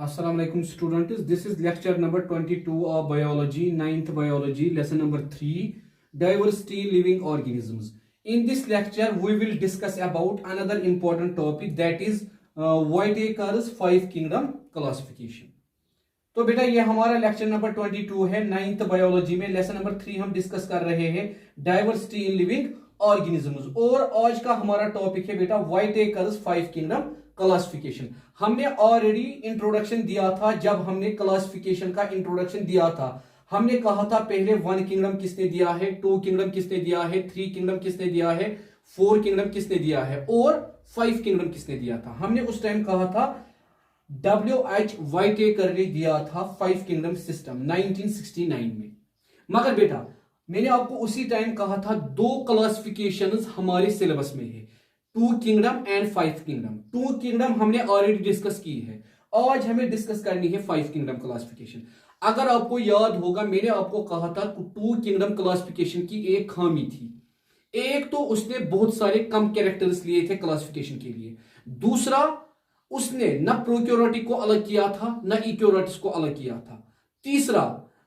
Assalamu alaikum students. This is lecture number 22 of biology, ninth biology, lesson number 3, diversity living organisms. In this lecture, we will discuss about another important topic, that is Whittaker's 5 kingdom classification. तो बेटा ये हमारा lecture number 22 है ninth biology में। Lesson number 3 हम discuss कर रहे हैं डाइवर्सिटी इन लिविंग ऑर्गेनिजम्स, और आज का हमारा टॉपिक है बेटा व्हाइटेकर्स 5 किंगडम क्लासिफिकेशन। हमने ऑलरेडी इंट्रोडक्शन दिया था। जब हमने क्लासिफिकेशन का इंट्रोडक्शन दिया था, हमने कहा था पहले 1 किंगडम किसने दिया है, 2 किंगडम किसने दिया है, 3 किंगडम किसने दिया है, 4 किंगडम किसने दिया है और 5 किंगडम किसने दिया था। हमने उस टाइम कहा था WH व्हाइटेकर ने दिया था 5 किंगडम सिस्टम 1969 में। मगर बेटा मैंने आपको उसी टाइम कहा था 2 क्लासिफिकेशंस हमारे सिलेबस में है, 2 किंगडम एंड 5 किंगडम। 2 किंगडम हमने ऑलरेडी डिस्कस की है, आज हमें डिस्कस करनी है 5 किंगडम क्लासिफिकेशन। अगर आपको याद होगा, मैंने आपको कहा था 2 किंगडम क्लासिफिकेशन की एक खामी थी। एक तो उसने बहुत सारे कम कैरेक्टर्स लिए थे क्लासिफिकेशन के लिए, दूसरा उसने न प्रोक्योरेटिक को अलग किया था न इक्योरेटिक्स को अलग किया था, तीसरा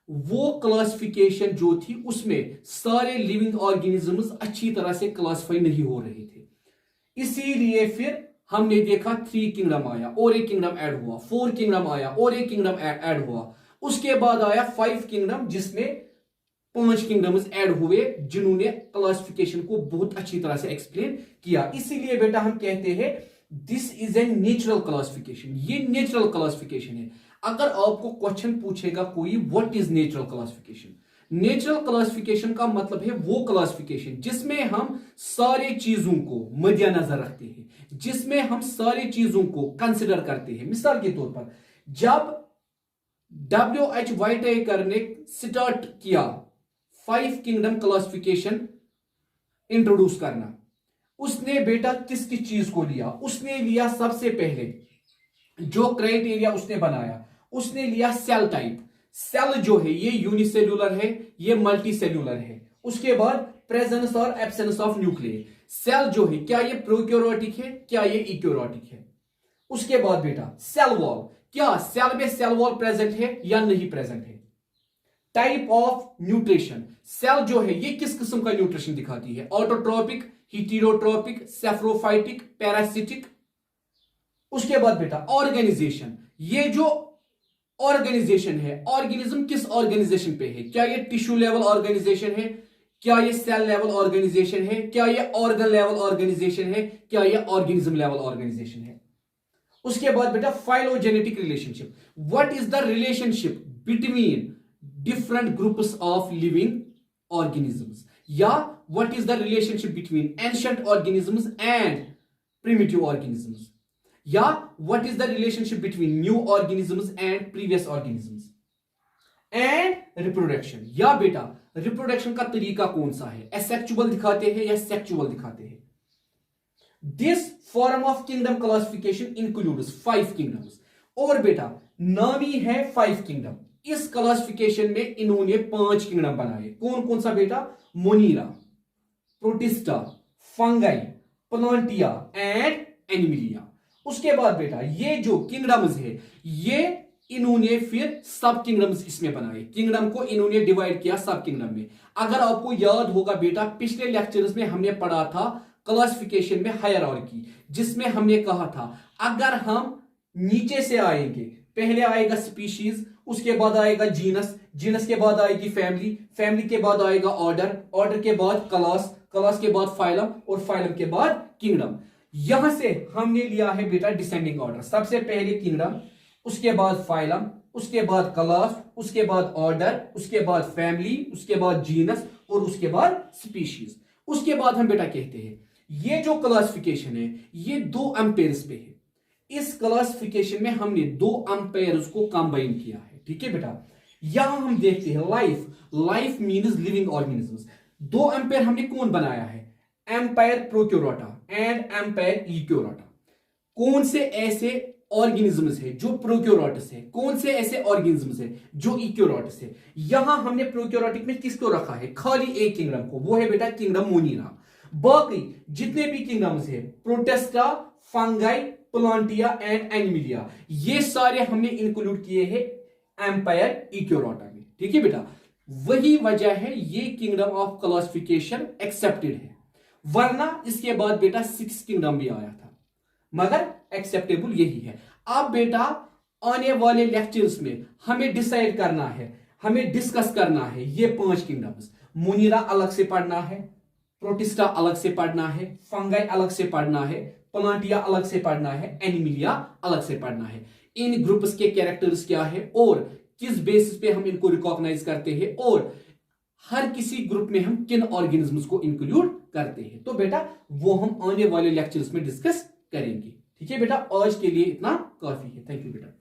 वो क्लासिफिकेशन जो थी उसमें सारे लिविंग ऑर्गेनिजम्स अच्छी तरह से क्लासिफाई नहीं हो रहे थे। इसीलिए फिर हमने देखा 3 किंगडम आया और एक किंगडम ऐड हुआ, 4 किंगडम आया और एक किंगडम ऐड हुआ, उसके बाद आया 5 किंगडम जिसमें 5 किंगडम्स ऐड हुए जिन्होंने क्लासिफिकेशन को बहुत अच्छी तरह से एक्सप्लेन किया। इसीलिए बेटा हम कहते हैं this is a natural classification. ये नेचुरल क्लासिफिकेशन है। अगर आपको क्वेश्चन पूछेगा कोई what is natural classification, natural classification का मतलब है वो क्लासिफिकेशन जिसमें हम सारे चीजों को मद्देनजर रखते हैं, जिसमें हम सारी चीजों को कंसिडर करते हैं। मिसाल के तौर पर जब WH व्हाइटेकर ने स्टार्ट किया 5 किंगडम क्लासिफिकेशन इंट्रोड्यूस करना, उसने बेटा किस किस चीज को लिया? उसने लिया सबसे पहले जो क्राइटेरिया उसने बनाया, उसने लिया सेल टाइप। सेल जो है ये यूनिसेल्यूलर है, ये मल्टी सेल्यूलर है। उसके बाद प्रेजेंस और एब्सेंस ऑफ न्यूक्लियर। सेल जो है क्या ये प्रोक्योरेटिक है, क्या ये इक्योरेटिक है। उसके बाद बेटा सेल वॉल, क्या सेल में सेल वॉल प्रेजेंट है या नहीं प्रेजेंट है। टाइप ऑफ न्यूट्रिशन, सेल जो है ये किस किस्म का न्यूट्रिशन दिखाती है, ऑटोट्रोपिक, हीटेरोट्रोपिक, सेफ्रोफाइटिक, पैरासिटिक। उसके बाद बेटा ऑर्गेनाइजेशन, ये जो ऑर्गेनाइजेशन है, ऑर्गेनिज्म किस ऑर्गेनाइजेशन पे है, क्या ये टिश्यू लेवल ऑर्गेनाइजेशन है, क्या ये सेल लेवल ऑर्गेनाइजेशन है, क्या ये ऑर्गन लेवल ऑर्गेनाइजेशन है, क्या ये ऑर्गेनिज्म लेवल ऑर्गेनाइजेशन है। उसके बाद बेटा phylogenetic relationship, what is the relationship between different groups of living organisms, या what is the relationship between ancient organisms and primitive organisms, या what is the relationship between new organisms and previous organisms, and reproduction, या बेटा reproduction का तरीका कौन सा है, asexual दिखाते हैं या sexual दिखाते हैं। This form of kingdom classification includes 5 kingdoms, और बेटा नामी है 5 kingdom। इस क्लासिफिकेशन में इन्होंने 5 किंगडम बनाए। कौन कौन सा बेटा, मोनीरा, प्रोटिस्टा, फंगाई, प्लांटिया एंड एनिमिलिया। उसके बाद बेटा ये जो किंगडम्स है ये इन्होंने फिर सब किंगडम्स इसमें बनाए। किंगडम को इन्होंने डिवाइड किया सब किंगडम में। अगर आपको याद होगा बेटा पिछले लेक्चर्स में हमने पढ़ा था क्लासिफिकेशन में हायरार्की, जिसमें हमने कहा था अगर हम नीचे से आएंगे, पहले आएगा स्पीशीज, उसके बाद आएगा जीनस, जीनस के बाद आएगी फैमिली, फैमिली के बाद आएगा ऑर्डर, ऑर्डर के बाद क्लास, क्लास के बाद फाइलम और फाइलम के बाद किंगडम। यहां से हमने लिया है बेटा डिसेंडिंग ऑर्डर। सबसे पहले किंगडम, उसके बाद फाइलम, उसके बाद क्लास, उसके बाद ऑर्डर, उसके बाद फैमिली, उसके बाद जीनस और उसके बाद स्पीशीज। उसके बाद हम बेटा कहते हैं ये जो क्लासिफिकेशन है ये 2 एम्पेयर्स पे है। इस क्लासिफिकेशन में हमने 2 एम्पेयर्स को कंबाइन किया है। ठीक है बेटा, यहां हम देखते हैं life, life means living organisms. 2 ampere हमने कौन बनाया है, एम्पायर प्रोक्योरोटा एंड एम्पायर इक्योरोटा। कौन से ऐसे ऑर्गेनिजम्स है जो प्रोक्योरोटस है, कौन से ऐसे ऑर्गेनिजम्स है जो इक्योरोटस है। यहां हमने प्रोक्योरोटिक में किसको रखा है, खाली एक किंगडम को, वो है बेटा किंगडम मोनीरा। बाकी जितने भी किंगडम्स है प्रोटेस्टा, फंगाई, प्लांटिया एंड एनिमिलिया, ये सारे हमने इंक्लूड किए हैं एम्पायर इक्योलॉटा में। ठीक है बेटा, वही वजह है ये किंगडम ऑफ क्लासिफिकेशन एक्सेप्टेड है, वरना इसके बाद बेटा 6 किंगडम भी आया था, मगर एक्सेप्टेबल यही है। अब बेटा आने वाले लेक्चर्स में हमें डिसाइड करना है, हमें डिस्कस करना है ये 5 किंगडम्स। मुनीरा अलग से पढ़ना है, प्रोटिस्टा अलग से पढ़ना है, फंगाई अलग से पढ़ना है, प्लांटिया अलग से पढ़ना है, एनिमिलिया अलग से पढ़ना है। इन ग्रुप्स के कैरेक्टर्स क्या है और किस बेसिस पे हम इनको रिकॉग्नाइज करते हैं और हर किसी ग्रुप में हम किन ऑर्गेनिजम्स को इंक्लूड करते हैं, तो बेटा वो हम आने वाले लेक्चर्स में डिस्कस करेंगे। ठीक है बेटा, आज के लिए इतना काफी है। थैंक यू बेटा।